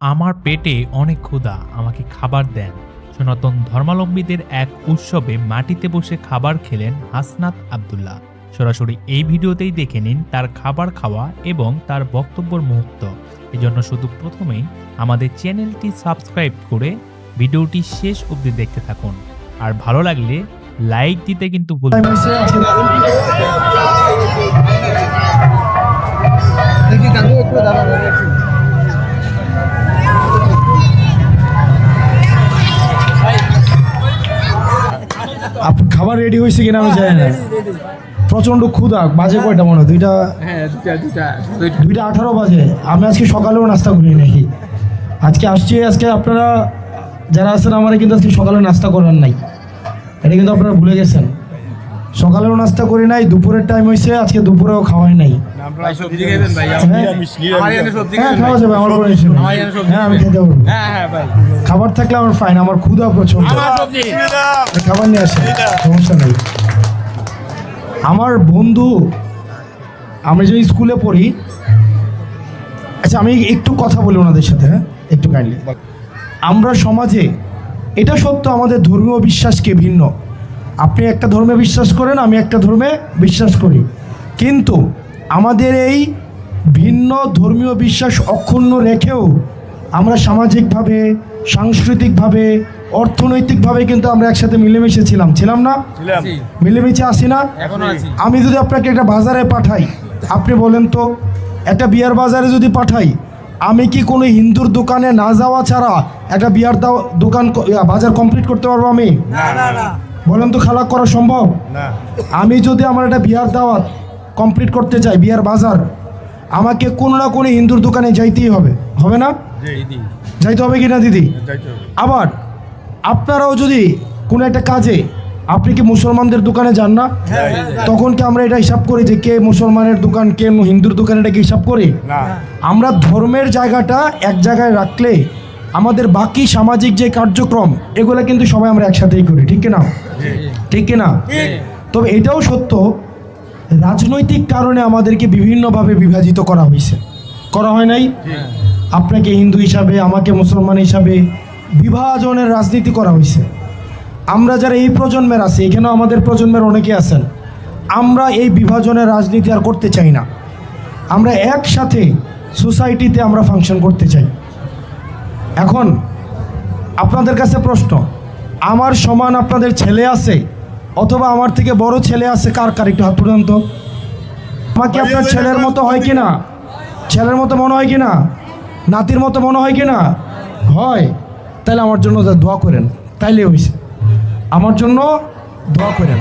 আমার পেটে অনেক ক্ষুধা, আমাকে খাবার দেন। সনাতন ধর্মাবলম্বীদের এক উৎসবে মাটিতে বসে খাবার খেলেন হাসনাত আব্দুল্লাহ। সরাসরি এই ভিডিওতেই দেখে নিন তার খাবার খাওয়া এবং তার বক্তব্যের মুহূর্ত। এজন্য শুধু প্রথমেই আমাদের চ্যানেলটি সাবস্ক্রাইব করে ভিডিওটি শেষ অবধি দেখতে থাকুন। আর ভালো লাগলে লাইক দিতে কিন্তু ভুলবেন না। খাবার রেডি হয়েছে কিনা আমি জানি না। প্রচন্ড ক্ষুধা। বাজে কয়টা মনে হয়? দুইটা 18 বাজে। আমি আজকে সকালেও নাস্তা করি নাকি। আজকে আপনারা যারা আছেন আমার কিন্তু আজকে সকালে নাস্তা করার নাই, এটা কিন্তু আপনারা ভুলে গেছেন। সকালেও নাস্তা করি নাই, দুপুরের টাইম হয়েছে, আজকে দুপুরেও খাওয়াই নাই। খাওয়া যাবে আমার পরে। হ্যাঁ আমি খেতে পারবো। খাবার থাকলে আমার ফাইন, আমার ক্ষুধা প্রচন্ড। খাবার নিয়ে আসে, সমস্যা নেই। আমার বন্ধু, আমি যে স্কুলে পড়ি, আচ্ছা আমি একটু কথা বলি ওনাদের সাথে, হ্যাঁ একটু কাইন্ডলি। আমরা সমাজে এটা সত্য, আমাদের ধর্মীয় বিশ্বাসকে ভিন্ন। আপনি একটা ধর্মে বিশ্বাস করেন, আমি একটা ধর্মে বিশ্বাস করি, কিন্তু আমাদের এই ভিন্ন ধর্মীয় বিশ্বাস অক্ষুণ্ণ রেখেও আমরা সামাজিকভাবে, সাংস্কৃতিকভাবে, অর্থনৈতিকভাবে কিন্তু আমরা একসাথে মিলেমিশে ছিলাম না? মিলেমিশে আসি না? আমি যদি আপনাকে একটা বাজারে পাঠাই, আপনি বলেন তো, একটা বিয়ার বাজারে যদি পাঠাই, আমি কি কোনো হিন্দুর দোকানে না যাওয়া ছাড়া একটা বিয়ার দোকান বাজার কমপ্লিট করতে পারবো? আমি বলেন তো, খালাক করা সম্ভব? আমি যদি আমার একটা বিয়ার দাওয়াত কমপ্লিট করতে চাই, বিয়ার বাজার, আমাকে কোনো না কোনো হিন্দুর দোকানে যাইতেই হবে, হবে না? যাইতে হবে কি না দিদি? আবার আপনারাও যদি কোনো একটা কাজে, আপনি কি মুসলমানদের দোকানে যান না? তখন কি আমরা এটা হিসাব করি যে কে মুসলমানের দোকান, কে হিন্দুর দোকান, এটা কি হিসাব করি? আমরা ধর্মের জায়গাটা এক জায়গায় রাখলে আমাদের বাকি সামাজিক যে কার্যক্রম, এগুলো কিন্তু সবাই আমরা একসাথেই করি, ঠিক কিনা? ঠিক কিনা? তবে এটাও সত্য, রাজনৈতিক কারণে আমাদেরকে বিভিন্নভাবে বিভাজিত করা হয়েছে, করা হয় নাই? আপনাকে হিন্দু হিসাবে, আমাকে মুসলমান হিসাবে বিভাজনের রাজনীতি করা হয়েছে। আমরা যারা এই প্রজন্মের আছি, এখানেও আমাদের প্রজন্মের অনেকে আছেন, আমরা এই বিভাজনের রাজনীতি আর করতে চাই না। আমরা একসাথে সোসাইটিতে আমরা ফাংশন করতে চাই। এখন আপনাদের কাছে প্রশ্ন, আমার সমান আপনাদের ছেলে আছে অথবা আমার থেকে বড় ছেলে আছে? কার কার একটু হাত তুলেন তো। আমাকে আপনার ছেলের মতো হয় কি না? ছেলের মতো মনে হয় কি না? নাতির মতো মনে হয় কি না? হয়। তাহলে আমার জন্য দোয়া করেন, তাইলে হয়েছে। আমার জন্য দোয়া করেন।